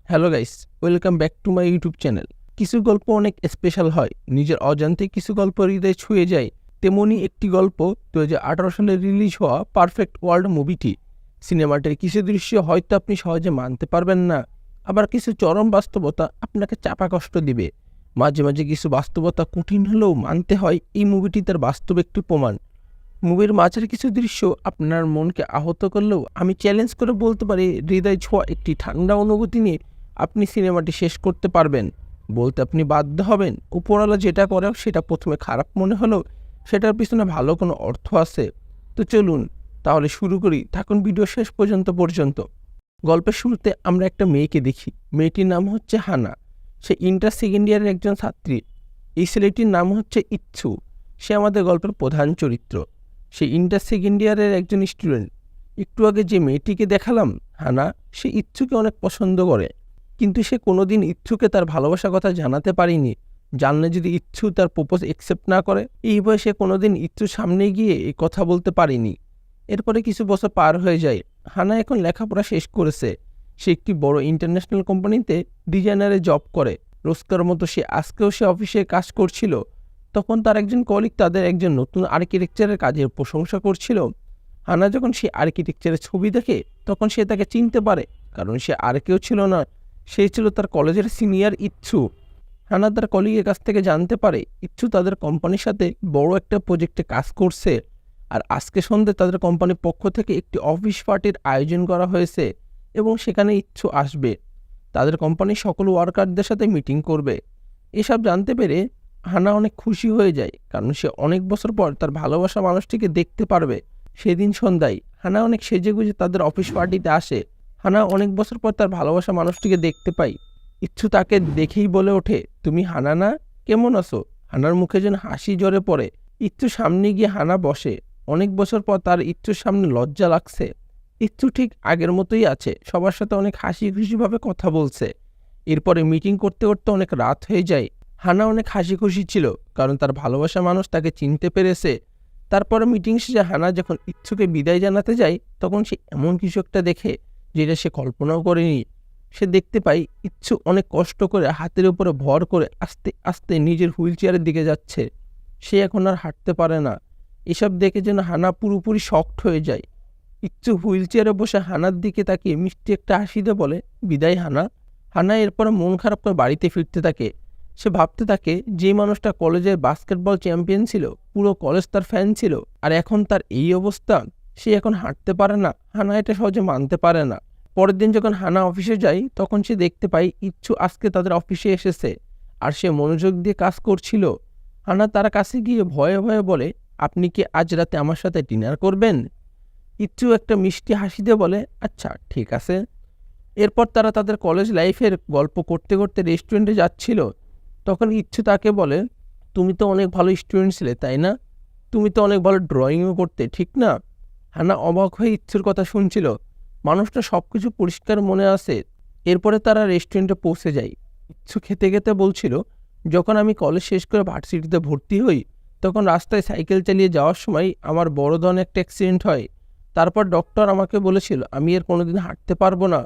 Hello guys, welcome back to my YouTube channel. কিছু গল্প অনেক স্পেশাল হয়, নিজের অজান্তে কিছু গল্প হৃদয় ছুঁয়ে যায়। তেমনই একটি গল্প 2018 সালে রিলিজ হওয়া পারফেক্ট ওয়ার্ল্ড মুভিটি। সিনেমাটির কিছু দৃশ্য হয়তো আপনি সহজে মানতে পারবেন না, আবার কিছু চরম বাস্তবতা আপনাকে চাপা কষ্ট দিবে। মাঝে মাঝে কিছু বাস্তবতা কঠিন হলেও মানতে হয়, এই মুভিটি তার বাস্তব একটি প্রমাণ। মুভির মাঝের কিছু দৃশ্য আপনার মনকে আহত করলেও আমি চ্যালেঞ্জ করে বলতে পারি, হৃদয় ছোঁয়া একটি ঠান্ডা অনুভূতি নিয়ে আপনি সিনেমাটি শেষ করতে পারবেন। বলতে আপনি বাধ্য হবেন, উপরওয়ালা যেটা করে সেটা প্রথমে খারাপ মনে হলেও সেটার পিছনে ভালো কোনো অর্থ আছে। তো চলুন তাহলে শুরু করি, থাকুন ভিডিও শেষ পর্যন্ত। গল্পের শুরুতে আমরা একটা মেয়েকে দেখি। মেয়েটির নাম হচ্ছে হানা। সে ইন্টার সেকেন্ড ইয়ারের একজন ছাত্রী। এই ছেলেটির নাম হচ্ছে ইচ্ছু। সে আমাদের গল্পের প্রধান চরিত্র। সে ইন্টার সেকেন্ড ইয়ারের একজন স্টুডেন্ট। একটু আগে যে মেয়েটিকে দেখালাম, হানা, সে ইচ্ছুকে অনেক পছন্দ করে, কিন্তু সে কোনোদিন ইচ্ছুকে তার ভালোবাসার কথা জানাতে পারেনি। জানলে যদি ইচ্ছু তার প্রপোজ অ্যাকসেপ্ট না করে, এই বয়সে কোনোদিন ইচ্ছুর সামনে গিয়ে এই কথা বলতে পারেনি। এরপরে কিছু বছর পার হয়ে যায়। হানা এখন লেখাপড়া শেষ করেছে। সে একটি বড় ইন্টারন্যাশনাল কোম্পানিতে ডিজাইনারে জব করে। রোজকার মতো আজকেও সে অফিসে কাজ করছিল। তখন তার একজন কলিগ তাদের একজন নতুন আর্কিটেকচারের কাজের প্রশংসা করছিল। হানা যখন সে আর্কিটেকচারের ছবি দেখে, তখন সে তাকে চিনতে পারে, কারণ সে আর কেউ ছিল না, সে ছিল তার কলেজের সিনিয়র ইচ্ছু। হানা তার কলিগের কাছ থেকে জানতে পারে ইচ্ছু তাদের কোম্পানির সাথে বড় একটা প্রজেক্টে কাজ করছে, আর আজকে সন্ধ্যে তাদের কোম্পানির পক্ষ থেকে একটি অফিস পার্টির আয়োজন করা হয়েছে এবং সেখানে ইচ্ছু আসবে। তাদের কোম্পানির সকল ওয়ার্কারদের সাথে মিটিং করবে। এসব জানতে পেরে হানা অনেক খুশি হয়ে যায়, কারণ সে অনেক বছর পর তার ভালোবাসা মানুষটিকে দেখতে পারবে। সেদিন সন্ধ্যায় হানা অনেক সেজেগুজে তাদের অফিস পার্টিতে আসে। হানা অনেক বছর পর তার ভালোবাসা মানুষটিকে দেখতে পায়। ইচ্ছু তাকে দেখেই বলে ওঠে, তুমি হানা না? কেমন আছো? হানার মুখে যেন হাসি জ্বরে পড়ে। ইচ্ছু সামনে গিয়ে হানা বসে। অনেক বছর পর তার ইচ্ছুর সামনে লজ্জা লাগছে। ইচ্ছু ঠিক আগের মতোই আছে, সবার সাথে অনেক হাসি খুশিভাবে কথা বলছে। এরপরে মিটিং করতে করতে অনেক রাত হয়ে যায়। হানা অনেক হাসি খুশি ছিল, কারণ তার ভালোবাসা মানুষ তাকে চিনতে পেরেছে। তারপরে মিটিং শেষে হানা যখন ইচ্ছুকে বিদায় জানাতে যায়, তখন সে এমন কিছু একটা দেখে যেটা সে কল্পনাও করেনি। সে দেখতে পায় ইচ্ছু অনেক কষ্ট করে হাতের উপরে ভর করে আস্তে আস্তে নিজের হুইল চেয়ারের দিকে যাচ্ছে। সে এখন আর হাঁটতে পারে না। এসব দেখে যেন হানা পুরোপুরি শকড হয়ে যায়। ইচ্ছু হুইল চেয়ারে বসে হানার দিকে তাকিয়ে মিষ্টি একটা হাসি দিয়ে বলে, বিদায় হানা। হানা এরপরে মন খারাপ করে বাড়িতে ফিরতে থাকে। সে ভাবতে থাকে, যে মানুষটা কলেজের বাস্কেটবল চ্যাম্পিয়ন ছিল, পুরো কলেজ তার ফ্যান ছিল, আর এখন তার এই অবস্থা। সে এখন হাঁটতে পারে না। হানা এটা সহজে মানতে পারে না। পরের দিন যখন হানা অফিসে যায়, তখন সে দেখতে পায় ইচ্ছু আজকে তাদের অফিসে এসেছে, আর সে মনোযোগ দিয়ে কাজ করছিল। হানা তার কাছে গিয়ে ভয়ে ভয়ে বলে, আপনি কি আজ রাতে আমার সাথে ডিনার করবেন? ইচ্ছু একটা মিষ্টি হাসি দিয়ে বলে, আচ্ছা ঠিক আছে। এরপর তারা তাদের কলেজ লাইফের গল্প করতে করতে রেস্টুরেন্টে যাচ্ছিল। তখন ইচ্ছু তাকে বলে, তুমি তো অনেক ভালো স্টুডেন্ট ছিলে, তাই না? তুমি তো অনেক ভালো ড্রয়িংও করতে, ঠিক না? হানা অবাক হয়ে ইচ্ছুর কথা শুনছিল। মানুষটা সব কিছু পরিষ্কার মনে আছে। এরপরে তারা রেস্টুরেন্টে পৌঁছে যায়। ইচ্ছু খেতে খেতে বলছিল, যখন আমি কলেজ শেষ করে ভার্সিটিতে ভর্তি হই, তখন রাস্তায় সাইকেল চালিয়ে যাওয়ার সময় আমার বড় ধরনের একটা অ্যাক্সিডেন্ট হয়। তারপর ডক্টর আমাকে বলেছিল আমি আর কোনোদিন হাঁটতে পারবো না,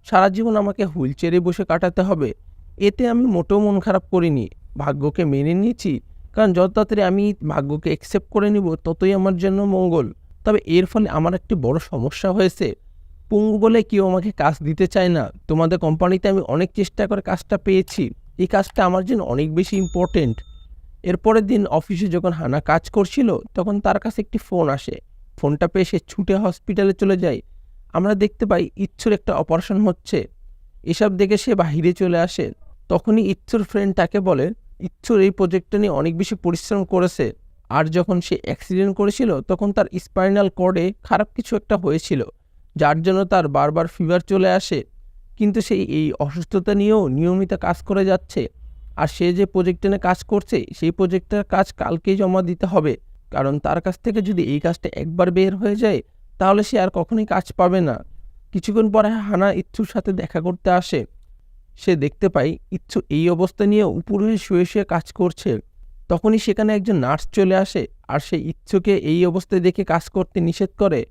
সারা জীবন আমাকে হুইল চেয়ারে বসে কাটাতে হবে। এতে আমি মোটেও মন খারাপ করিনি, ভাগ্যকে মেনে নিয়েছি, কারণ যত তাড়াতাড়ি আমি ভাগ্যকে অ্যাকসেপ্ট করে নিব, ততই আমার জন্য মঙ্গল। তবে এর ফলে আমার একটি বড় সমস্যা হয়েছে। পঙ্গু বলে কেউ আমাকে কাজ দিতে চায় না। তোমাদের কোম্পানিতে আমি অনেক চেষ্টা করে কাজটা পেয়েছি। এই কাজটা আমার জন্য অনেক বেশি ইম্পর্টেন্ট। এরপরের দিন অফিসে যখন হানা কাজ করছিল, তখন তার কাছে একটি ফোন আসে। ফোনটা পেয়ে সে ছুটে হসপিটালে চলে যায়। আমরা দেখতে পাই ইচ্ছুর একটা অপারেশন হচ্ছে। এসব দেখে সে বাহিরে চলে আসে। তখনই ইচ্ছুর ফ্রেন্ড তাকে বলে, ইচ্ছুর এই প্রজেক্টটা নিয়ে অনেক বেশি পরিশ্রম করেছে, আর যখন সে অ্যাক্সিডেন্ট করেছিল তখন তার স্পাইনাল কর্ডে খারাপ কিছু একটা হয়েছিল, যার জন্য তার বারবার ফিভার চলে আসে। কিন্তু সে এই অসুস্থতা নিয়েও নিয়মিত কাজ করে যাচ্ছে। আর সে যে প্রজেক্টে নিয়ে কাজ করছে, সেই প্রজেক্টের কাজ কালকেই জমা দিতে হবে, কারণ তার কাছ থেকে যদি এই কাজটা একবার বের হয়ে যায়, তাহলে সে আর কখনোই কাজ পাবে না। কিছুক্ষণ পরে হানা ইচ্ছুর সাথে দেখা করতে আসে। সে দেখতে পায় ইচ্ছু এই অবস্থা নিয়ে উপরে শুয়ে শুয়ে কাজ করছে। তখনই সেখানে একজন নার্স চলে আসে, আর সে ইচ্ছুকে এই অবস্থায় দেখে কাজ করতে নিষেধ করে।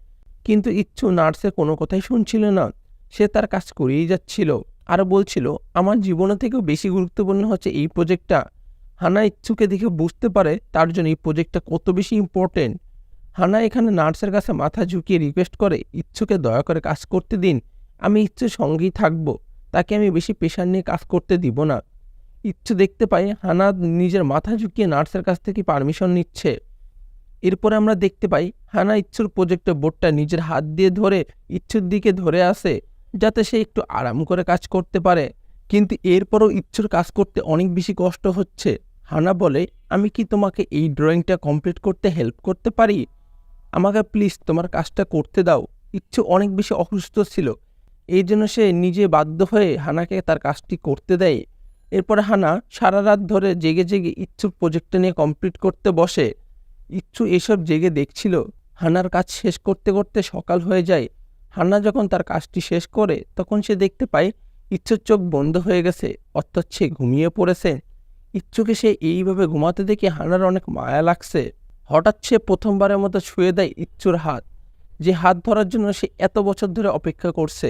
কিন্তু ইচ্ছু নার্সের কোনো কথাই শুনছিল না। সে তার কাজ করেই যাচ্ছিল। আর বলছিল আমার জীবনের থেকেও বেশি গুরুত্বপূর্ণ হচ্ছে এই প্রজেক্টটা। হানা ইচ্ছুকে দেখে বুঝতে পারে তার জন্য এই প্রজেক্টটা কত বেশি ইম্পর্টেন্ট। হানা এখানে নার্সের কাছে মাথা ঝুঁকিয়ে রিকোয়েস্ট করে ইচ্ছুকে দয়া করে কাজ করতে দিন, আমি ইচ্ছুর সঙ্গেই থাকবো, তাকে আমি বেশি প্রেশার নিয়ে কাজ করতে দিব না। ইচ্ছু দেখতে পাই হানা নিজের মাথা ঝুঁকিয়ে নার্সের কাছ থেকে পারমিশন নিচ্ছে। এরপরে আমরা দেখতে পাই হানা ইচ্ছুর প্রজেক্টের বোর্ডটা নিজের হাত দিয়ে ধরে ইচ্ছুর দিকে ধরে আসে যাতে সে একটু আরাম করে কাজ করতে পারে। কিন্তু এরপরও ইচ্ছুর কাজ করতে অনেক বেশি কষ্ট হচ্ছে। হানা বলে, আমি কি তোমাকে এই ড্রয়িংটা কমপ্লিট করতে হেল্প করতে পারি? আমাকে প্লিজ তোমার কাজটা করতে দাও। ইচ্ছু অনেক বেশি অসুস্থ ছিল, এই জন্য সে নিজে বাধ্য হয়ে হানাকে তার কাজটি করতে দেয়। এরপরে হানা সারা রাত ধরে জেগে জেগে ইচ্ছুর প্রজেক্টটা নিয়ে কমপ্লিট করতে বসে। ইচ্ছু এসব জেগে দেখছিল। হানার কাজ শেষ করতে করতে সকাল হয়ে যায়। হানা যখন তার কাজটি শেষ করে তখন সে দেখতে পায় ইচ্ছুর চোখ বন্ধ হয়ে গেছে, অর্থাৎ সে ঘুমিয়ে পড়েছে। ইচ্ছুকে সে এইভাবে ঘুমাতে দেখে হানার অনেক মায়া লাগছে। হঠাৎ সে প্রথমবারের মতো ছুঁয়ে দেয় ইচ্ছুর হাত, যে হাত ধরার জন্য সে এত বছর ধরে অপেক্ষা করছে।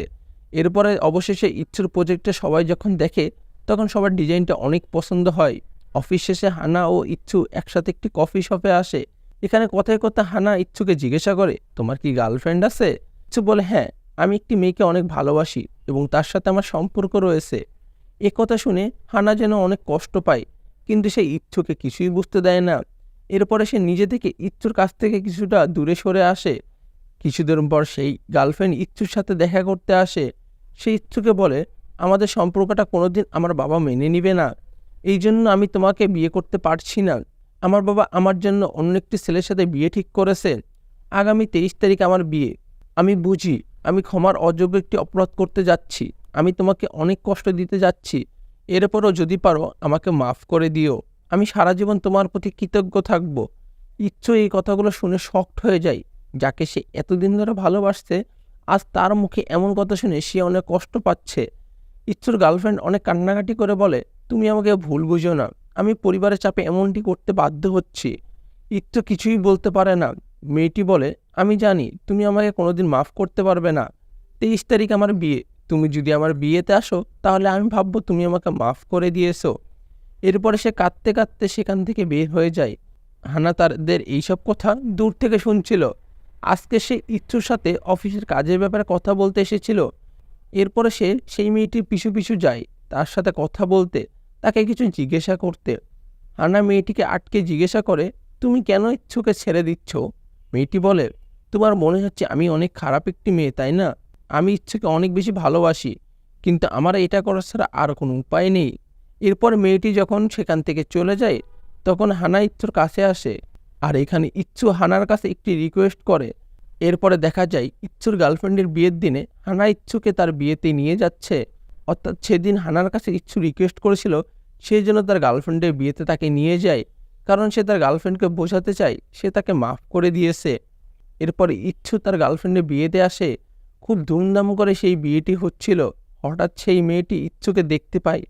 এরপরে অবশেষে ইচ্ছুর প্রজেক্টে সবাই যখন দেখে তখন সবার ডিজাইনটা অনেক পছন্দ হয়। অফিস শেষে হানা ও ইচ্ছু একসাথে একটি কফি শপে আসে। এখানে কথায় কথা হানা ইচ্ছুকে জিজ্ঞাসা করে, তোমার কি গার্লফ্রেন্ড আছে? ইচ্ছু বলে, হ্যাঁ, আমি একটি মেয়েকে অনেক ভালোবাসি এবং তার সাথে আমার সম্পর্ক রয়েছে। এ কথা শুনে হানা যেন অনেক কষ্ট পায়, কিন্তু সে ইচ্ছুকে কিছুই বুঝতে দেয় না। এরপরে সে নিজে থেকে ইচ্ছুর কাছ থেকে কিছুটা দূরে সরে আসে। কিছুদিন পর সেই গার্লফ্রেন্ড ইচ্ছুর সাথে দেখা করতে আসে। সে ইচ্ছুকে বলে, আমাদের সম্পর্কটা কোনোদিন আমার বাবা মেনে নিবে না, এই জন্য আমি তোমাকে বিয়ে করতে পারছি না। আমার বাবা আমার জন্য অন্য একটি ছেলের সাথে বিয়ে ঠিক করেছে। আগামী 23 তারিখ আমার বিয়ে। আমি বুঝি আমি ক্ষমার অযোগ্য একটি অপরাধ করতে যাচ্ছি, আমি তোমাকে অনেক কষ্ট দিতে যাচ্ছি। এরপরও যদি পারো আমাকে মাফ করে দিও, আমি সারা জীবন তোমার প্রতি কৃতজ্ঞ থাকব। ইচ্ছু এই কথাগুলো শুনে শকড হয়ে যায়। যাকে সে এতদিন ধরে ভালোবাসছে, আজ তার মুখে এমন কথা শুনে সে অনেক কষ্ট পাচ্ছে। ইচ্ছুর গার্লফ্রেন্ড অনেক কান্নাকাটি করে বলে, তুমি আমাকে ভুল বুঝো না, আমি পরিবারের চাপে এমনটি করতে বাধ্য হচ্ছি। ইচ্ছু কিছুই বলতে পারে না। মেয়েটি বলে, আমি জানি তুমি আমাকে কোনোদিন মাফ করতে পারবে না। 23 তারিখ আমার বিয়ে, তুমি যদি আমার বিয়েতে আসো তাহলে আমি ভাববো তুমি আমাকে মাফ করে দিয়েছো। এরপরে সে কাঁদতে কাঁদতে সেখান থেকে বের হয়ে যায়। হানা তাদের এইসব কথা দূর থেকে শুনছিল। আজকে সে ইচ্ছুর সাথে অফিসের কাজের ব্যাপারে কথা বলতে এসেছিল। এরপরে সে সেই মেয়েটির পিছু পিছু যায় তার সাথে কথা বলতে, তাকে কিছু জিজ্ঞাসা করতে। হানা মেয়েটিকে আটকে জিজ্ঞাসা করে, তুমি কেন ইচ্ছুকে ছেড়ে দিচ্ছ? মেয়েটি বলে, তোমার মনে হচ্ছে আমি অনেক খারাপ একটি মেয়ে, তাই না? আমি ইচ্ছুকে অনেক বেশি ভালোবাসি, কিন্তু আমার এটা করার ছাড়া আর কোনো উপায় নেই। এরপর মেয়েটি যখন সেখান থেকে চলে যায় তখন হানা ইচ্ছুর কাছে আসে, আর এখানে ইচ্ছু হানার কাছে একটি রিকোয়েস্ট করে। এরপরে দেখা যায় ইচ্ছুর গার্লফ্রেন্ডের বিয়ের দিনে হানা ইচ্ছুকে তার বিয়েতে নিয়ে যাচ্ছে। অর্থাৎ সেদিন হানার কাছে ইচ্ছু রিকোয়েস্ট করেছিল সেই জন্য তার গার্লফ্রেন্ডের বিয়েতে তাকে নিয়ে যায়, কারণ সে তার গার্লফ্রেন্ডকে বোঝাতে চায় সে তাকে মাফ করে দিয়েছে। এরপরে ইচ্ছু তার গার্লফ্রেন্ডের বিয়েতে আসে। খুব ধুমধাম করে সেই বিয়েটি হচ্ছিল। হঠাৎ সেই মেয়েটি ইচ্ছুকে দেখতে পায়।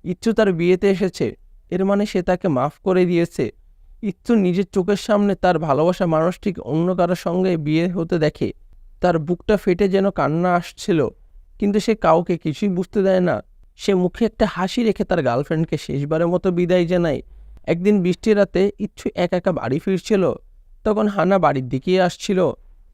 ইচ্ছু তার বিয়েতে এসেছে, এর মানে সে তাকে মাফ করে দিয়েছে। ইচ্ছু নিজের চোখের সামনে তার ভালোবাসা মানুষটিকে অন্য কারোর সঙ্গে বিয়ে হতে দেখে। তার বুকটা ফেটে যেন কান্না আসছিল, কিন্তু সে কাউকে কিছুই বুঝতে দেয় না। সে মুখে একটা হাসি রেখে তার গার্লফ্রেন্ডকে শেষবারের মতো বিদায় জানায়। একদিন বৃষ্টির রাতে ইচ্ছু একা একা বাড়ি ফিরছিল। তখন হানা বাড়ির দিকেই আসছিল।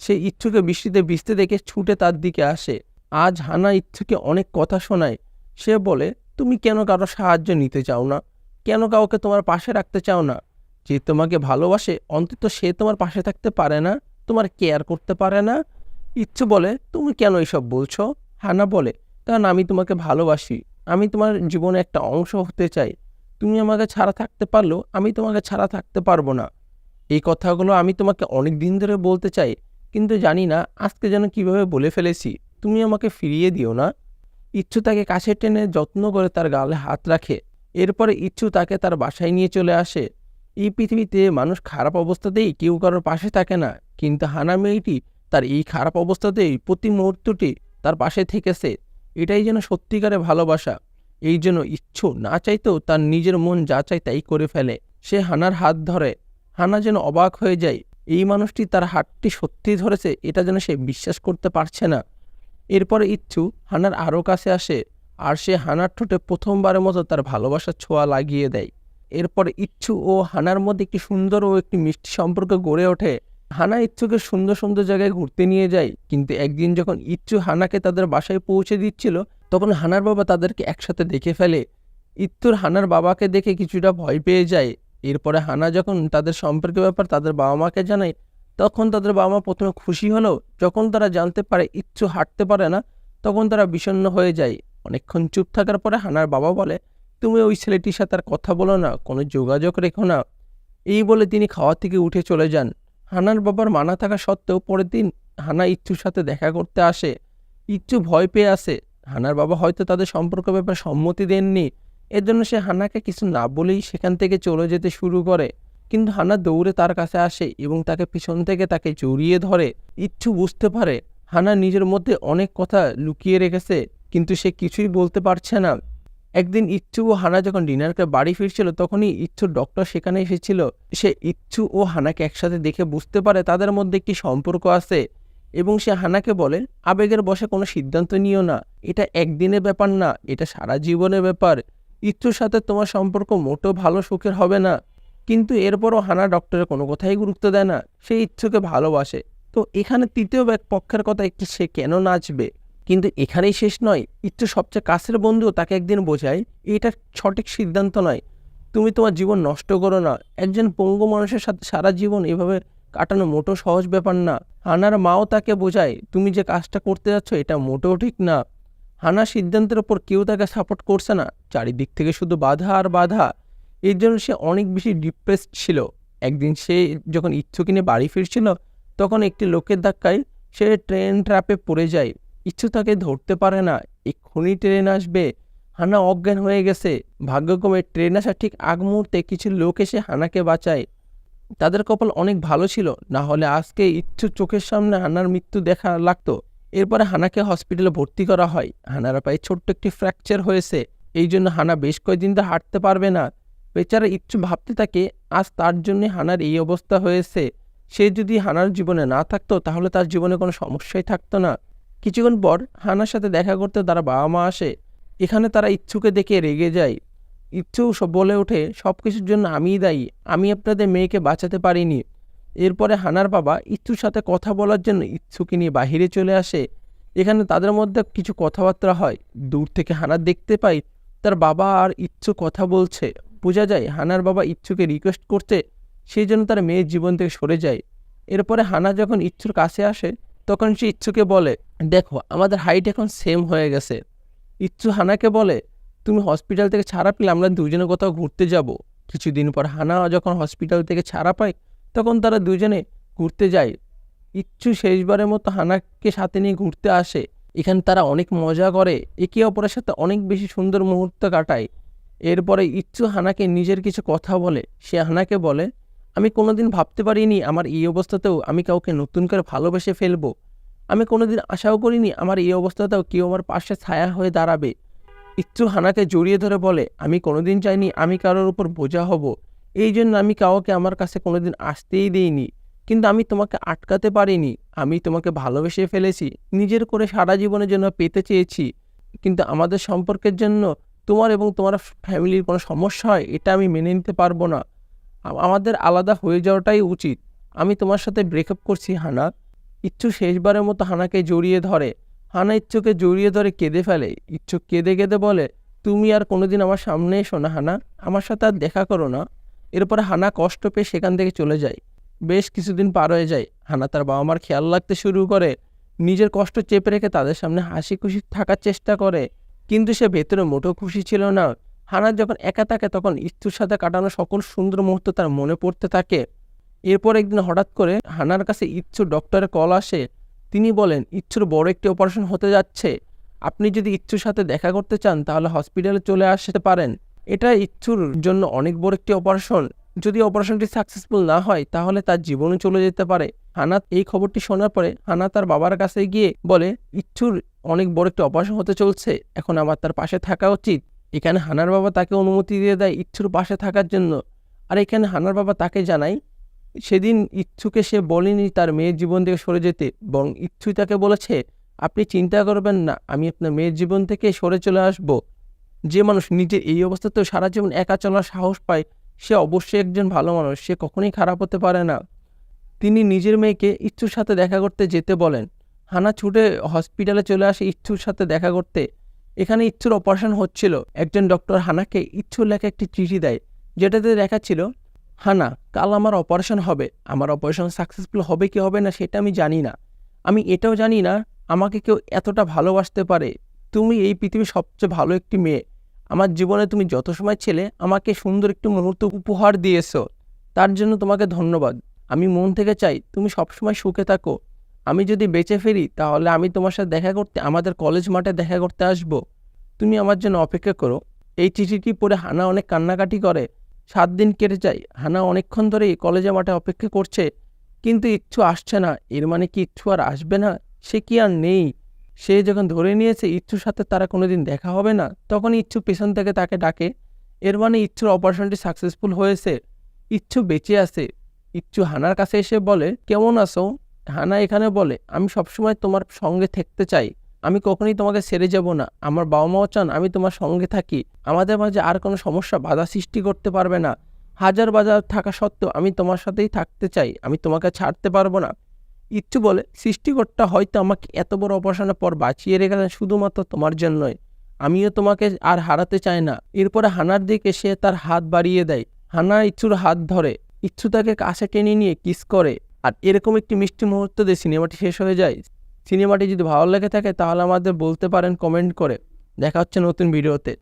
সে ইচ্ছুকে বৃষ্টিতে ভিজতে দেখে ছুটে তার দিকে আসে। আজ হানা ইচ্ছুকে অনেক কথা শোনায়। সে বলে, তুমি কেন কারো সাহায্য নিতে চাও না? কেন কাউকে তোমার পাশে রাখতে চাও না? যে তোমাকে ভালোবাসে অন্তত সে তোমার পাশে থাকতে পারে না, তোমার কেয়ার করতে পারে না? ইচ্ছু বলে, তুমি কেন এসব বলছো? হানা বলে, কারণ আমি তোমাকে ভালোবাসি, আমি তোমার জীবনে একটা অংশ হতে চাই। তুমি আমাকে ছাড়া থাকতে পারলেও আমি তোমাকে ছাড়া থাকতে পারবো না। এই কথাগুলো আমি তোমাকে অনেক দিন ধরে বলতে চাই, কিন্তু জানি না আজকে যেন কিভাবে বলে ফেলেছি। তুমি আমাকে ফিরিয়ে দিও না। ইচ্ছু তাকে কাছে টেনে যত্ন করে তার গালে হাত রাখে। এরপরে ইচ্ছু তাকে তার বাসায় নিয়ে চলে আসে। এই পৃথিবীতে মানুষ খারাপ অবস্থাতেই কেউ কারোর পাশে থাকে না, কিন্তু হানা মেয়েটি তার এই খারাপ অবস্থাতেই প্রতি মুহূর্তটি তার পাশে থেকেছে। এটাই যেন সত্যিকারে ভালোবাসা। এই জন্য ইচ্ছু না চাইতেও তার নিজের মন যা চায় তাই করে ফেলে। সে হানার হাত ধরে। হানা যেন অবাক হয়ে যায়, এই মানুষটি তার হাতটি সত্যিই ধরেছে, এটা যেন সে বিশ্বাস করতে পারছে না। এরপরে ইচ্ছু হানার আরও কাছে আসে আর সে হানার ঠোঁটে প্রথমবারের মতো তার ভালোবাসার ছোঁয়া লাগিয়ে দেয়। এরপরে ইচ্ছু ও হানার মধ্যে একটি সুন্দর ও একটি মিষ্টি সম্পর্ক গড়ে ওঠে। হানা ইচ্ছুকে সুন্দর সুন্দর জায়গায় ঘুরতে নিয়ে যায়, কিন্তু একদিন যখন ইচ্ছু হানাকে তাদের বাসায় পৌঁছে দিচ্ছিল তখন হানার বাবা তাদেরকে একসাথে দেখে ফেলে। ইচ্ছুর হানার বাবাকে দেখে কিছুটা ভয় পেয়ে যায়। এরপরে হানা যখন তাদের সম্পর্কের ব্যাপার তাদের বাবা মাকে জানায়, তখন তাদের বাবা মা প্রথমে খুশি হলেও যখন তারা জানতে পারে ইচ্ছু হাঁটতে পারে না, তখন তারা বিষণ্ণ হয়ে যায়। অনেকক্ষণ চুপ থাকার পরে হানার বাবা বলে, তুমি ওই ছেলেটির সাথে আর কথা বলো না, কোনো যোগাযোগ রেখো না। এই বলে তিনি খাওয়া থেকে উঠে চলে যান। হানার বাবার মানা থাকা সত্ত্বেও পরের দিন হানা ইচ্ছুর সাথে দেখা করতে আসে। ইচ্ছু ভয় পেয়ে আসে। হানার বাবা হয়তো তাদের সম্পর্ক ব্যাপারে সম্মতি দেননি, এর জন্য সে হানাকে কিছু না বলেই সেখান থেকে চলে যেতে শুরু করে। কিন্তু হানা দৌড়ে তার কাছে আসে এবং তাকে পিছন থেকে তাকে জড়িয়ে ধরে। ইচ্ছু বুঝতে পারে হানা নিজের মধ্যে অনেক কথা লুকিয়ে রেখেছে, কিন্তু সে কিছুই বলতে পারছে না। একদিন ইচ্ছু ও হানা যখন ডিনার করে বাড়ি ফিরছিল তখনই ইচ্ছুর ডক্টর সেখানে এসেছিল। সে ইচ্ছু ও হানাকে একসাথে দেখে বুঝতে পারে তাদের মধ্যে একটি সম্পর্ক আছে এবং সে হানাকে বলে, আবেগের বশে কোনো সিদ্ধান্ত নিও না, এটা একদিনের ব্যাপার না, এটা সারা জীবনের ব্যাপার। ইচ্ছুর সাথে তোমার সম্পর্ক মোটেও ভালো সুখের হবে না। কিন্তু এরপরও হানা ডক্টরের কোনো কথাই গুরুত্ব দেয় না, সে ইচ্ছুকে ভালোবাসে। তো এখানে তৃতীয় পক্ষের কথা একটি, সে কেন নাচবে। কিন্তু এখানেই শেষ নয়। ইচ্ছু সবচেয়ে কাছের বন্ধু তাকে একদিন বোঝায় এটা সঠিক সিদ্ধান্ত নয়, তুমি তোমার জীবন নষ্ট করো না। একজন পঙ্গু মানুষের সাথে সারা জীবন এভাবে কাটানো মোটেও সহজ ব্যাপার না। হানার মাও তাকে বোঝায়, তুমি যে কাজটা করতে যাচ্ছ এটা মোটেও ঠিক না। হানার সিদ্ধান্তের ওপর কেউ তাকে সাপোর্ট করছে না, চারিদিক থেকে শুধু বাধা আর বাধা। এর জন্য সে অনেক বেশি ডিপ্রেসড ছিল। একদিন সে যখন ইচ্ছুকে নিয়ে বাড়ি ফিরছিল তখন একটি লোকের ধাক্কায় সে ট্রেন ট্র্যাপে পড়ে যায়। ইচ্ছু তাকে ধরতে পারে না, এক্ষুনি ট্রেন আসবে। হানা অজ্ঞান হয়ে গেছে। ভাগ্যক্রমে ট্রেন আসার ঠিক আগ মুহূর্তে কিছু লোক এসে হানাকে বাঁচায়। তাদের কপাল অনেক ভালো ছিল, না হলে আজকে ইচ্ছুর চোখের সামনে হানার মৃত্যু দেখা লাগতো। এরপরে হানাকে হসপিটালে ভর্তি করা হয়। হানার পায়ে ছোট্ট একটি ফ্র্যাকচার হয়েছে, এই জন্য হানা বেশ কয়েকদিন তো হাঁটতে পারবে না। বেচারা ইচ্ছু ভাবতে থাকে আজ তার জন্য হানার এই অবস্থা হয়েছে। সে যদি হানার জীবনে না থাকতো তাহলে তার জীবনে কোনো সমস্যাই থাকতো না। কিছুক্ষণ পর হানার সাথে দেখা করতে তার বাবা মা আসে। এখানে তারা ইচ্ছুকে দেখে রেগে যায়। ইচ্ছু সব বলে ওঠে, সব কিছুর জন্য আমিই দায়ী, আমি আপনাদের মেয়েকে বাঁচাতে পারিনি। এরপরে হানার বাবা ইচ্ছুর সাথে কথা বলার জন্য ইচ্ছুকে নিয়ে বাহিরে চলে আসে। এখানে তাদের মধ্যে কিছু কথাবার্তা হয়। দূর থেকে হানা দেখতে পাই তার বাবা আর ইচ্ছু কথা বলছে। বোঝা যায় হানার বাবা ইচ্ছুকে রিকোয়েস্ট করছে সেই জন্য তার মেয়ের জীবন থেকে সরে যায়। এরপরে হানা যখন ইচ্ছুর কাছে আসে তখন সে ইচ্ছুকে বলে, দেখো আমাদের হাইট এখন সেম হয়ে গেছে। ইচ্ছু হানাকে বলে, তুমি হসপিটাল থেকে ছাড়া পেলে আমরা দুজনে কোথাও ঘুরতে যাব। কিছুদিন পর হানা যখন হসপিটাল থেকে ছাড়া পায় তখন তারা দুজনে ঘুরতে যায়। ইচ্ছু শেষবারের মতো হানাকে সাথে নিয়ে ঘুরতে আসে। এখানে তারা অনেক মজা করে, একে অপরের সাথে অনেক বেশি সুন্দর মুহূর্ত কাটায়। এরপরে ইচ্ছু হানাকে নিজের কিছু কথা বলে। সে হানাকে বলে, আমি কোনোদিন ভাবতে পারিনি আমার এই অবস্থাতেও আমি কাউকে নতুন করে ভালোবেসে ফেলবো। আমি কোনোদিন আশাও করিনি আমার এই অবস্থাতেও কেউ আমার পাশে ছায়া হয়ে দাঁড়াবে। ইচ্ছু হানাকে জড়িয়ে ধরে বলে, আমি কোনোদিন চাইনি আমি কারোর উপর বোঝা হব, এই জন্য আমি কাউকে আমার কাছে কোনোদিন আসতেই দিইনি। কিন্তু আমি তোমাকে আটকাতে পারিনি, আমি তোমাকে ভালোবেসে ফেলেছি, নিজের করে সারা জীবনের জন্য পেতে চেয়েছি। কিন্তু আমাদের সম্পর্কের জন্য তোমার এবং তোমার ফ্যামিলির কোনো সমস্যা হয় এটা আমি মেনে নিতে পারবো না। আমাদের আলাদা হয়ে যাওয়াটাই উচিত। আমি তোমার সাথে ব্রেকআপ করছি হানা। ইচ্ছু শেষবারের মতো হানাকে জড়িয়ে ধরে। হানা ইচ্ছুকে জড়িয়ে ধরে কেঁদে ফেলে। ইচ্ছু কেঁদে কেঁদে বলে, তুমি আর কোনোদিন আমার সামনে এসো না হানা, আমার সাথে আর দেখা করো না। এরপরে হানা কষ্ট পেয়ে সেখান থেকে চলে যায়। বেশ কিছুদিন পার হয়ে যায়। হানা তার বাবা মার খেয়াল রাখতে শুরু করে, নিজের কষ্ট চেপে রেখে তাদের সামনে হাসি খুশি থাকার চেষ্টা করে। কিন্তু সে ভেতরে মোটেও খুশি ছিল না। হানা যখন একা থাকে তখন ইচ্ছুর সাথে কাটানো সকল সুন্দর মুহূর্ত তার মনে পড়তে থাকে। এরপর একদিন হঠাৎ করে হানার কাছে ইচ্ছুর ডক্টরের কল আসে। তিনি বলেন, ইচ্ছুর বড় একটি অপারেশন হতে যাচ্ছে, আপনি যদি ইচ্ছুর সাথে দেখা করতে চান তাহলে হসপিটালে চলে আসতে পারেন। এটা ইচ্ছুর জন্য অনেক বড় একটি অপারেশন, যদি অপারেশনটি সাকসেসফুল না হয় তাহলে তার জীবনে চলে যেতে পারে। হানা এই খবরটি শোনার পরে হানা তার বাবার কাছে গিয়ে বলে, ইচ্ছুর অনেক বড় একটি অপারেশন হতে চলছে, এখন আমার তার পাশে থাকা উচিত। এখানে হানার বাবা তাকে অনুমতি দিয়ে দেয় ইচ্ছুর পাশে থাকার জন্য। আর এখানে হানার বাবা তাকে জানায় সেদিন ইচ্ছুকে সে বলেনি তার মেয়ের জীবন থেকে সরে যেতে, বরং ইচ্ছুই তাকে বলেছে আপনি চিন্তা করবেন না আমি আপনার মেয়ের জীবন থেকে সরে চলে আসব। যে মানুষ নিজের এই অবস্থাতেও সারা জীবন একা চলার সাহস পায় সে অবশ্যই একজন ভালো মানুষ, সে কখনোই খারাপ হতে পারে না। তিনি নিজের মেয়েকে ইচ্ছুর সাথে দেখা করতে যেতে বলেন। হানা ছুটে হসপিটালে চলে আসে ইচ্ছুর সাথে দেখা করতে। এখানে ইচ্ছুর অপারেশন হচ্ছিল। একজন ডক্টর হানাকে ইচ্ছুর লেখা একটি চিঠি দেয়, যেটাতে লেখা ছিল, হানা, কাল আমার অপারেশন হবে। আমার অপারেশন সাকসেসফুল হবে কি হবে না সেটা আমি জানি না। আমি এটাও জানি না আমাকে কেউ এতটা ভালোবাসতে পারে। তুমি এই পৃথিবীর সবচেয়ে ভালো একটি মেয়ে। আমার জীবনে তুমি যত সময় ছিলে আমাকে সুন্দর একটি মুহূর্ত উপহার দিয়েছো, তার জন্য তোমাকে ধন্যবাদ। আমি মন থেকে চাই তুমি সবসময় সুখে থাকো। আমি যদি বেঁচে ফিরি তাহলে আমি তোমার সাথে দেখা করতে আমাদের কলেজ মাঠে দেখা করতে আসব। তুমি আমার জন্য অপেক্ষা করো। এই চিঠিটি পড়ে হানা অনেক কান্নাকাটি করে। 7 দিন কেটে যায়। হানা অনেকক্ষণ ধরেই কলেজের মাঠে অপেক্ষা করছে, কিন্তু ইচ্ছু আসছে না। এর মানে কি ইচ্ছু আর আসবে না? সে কি আর নেই? সে যখন ধরে নিয়েছে ইচ্ছুর সাথে তারা কোনোদিন দেখা হবে না, তখন ইচ্ছু পেছন থেকে তাকে ডাকে। এর মানে ইচ্ছুর অপারেশনটি সাকসেসফুল হয়েছে, ইচ্ছু বেঁচে আছে। ইচ্ছু হানার কাছে এসে বলে, কেমন আছো? হানা এখানে বলে, আমি সবসময় তোমার সঙ্গে থাকতে চাই। আমি কখনোই তোমাকে ছেড়ে যাব না। আমার বাবা মাও চান আমি তোমার সঙ্গে থাকি। আমাদের মাঝে আর কোনো সমস্যা বাধা সৃষ্টি করতে পারবে না। হাজার বাজার থাকা সত্ত্বেও আমি তোমার সাথেই থাকতে চাই। আমি তোমাকে ছাড়তে পারবো না। ইচ্ছু বলে, সৃষ্টিকর্তা হয়তো আমাকে এত বড় অপারেশনের পর বাঁচিয়ে রেখেছেন শুধুমাত্র তোমার জন্যই। আমিও তোমাকে আর হারাতে চাই না। এরপরে হানার দিকে সে তার হাত বাড়িয়ে দেয়। হানা ইচ্ছুর হাত ধরে। ইচ্ছু তাকে কাছে টেনে নিয়ে কিস করে। আর এরকম একটি মিষ্টি মুহূর্ত দিয়ে সিনেমাটি শেষ হয়ে যায়। সিনেমাটি যদি ভালো লেগে থাকে তাহলে আমাদের বলতে পারেন কমেন্ট করে। দেখা হচ্ছে নতুন ভিডিওতে।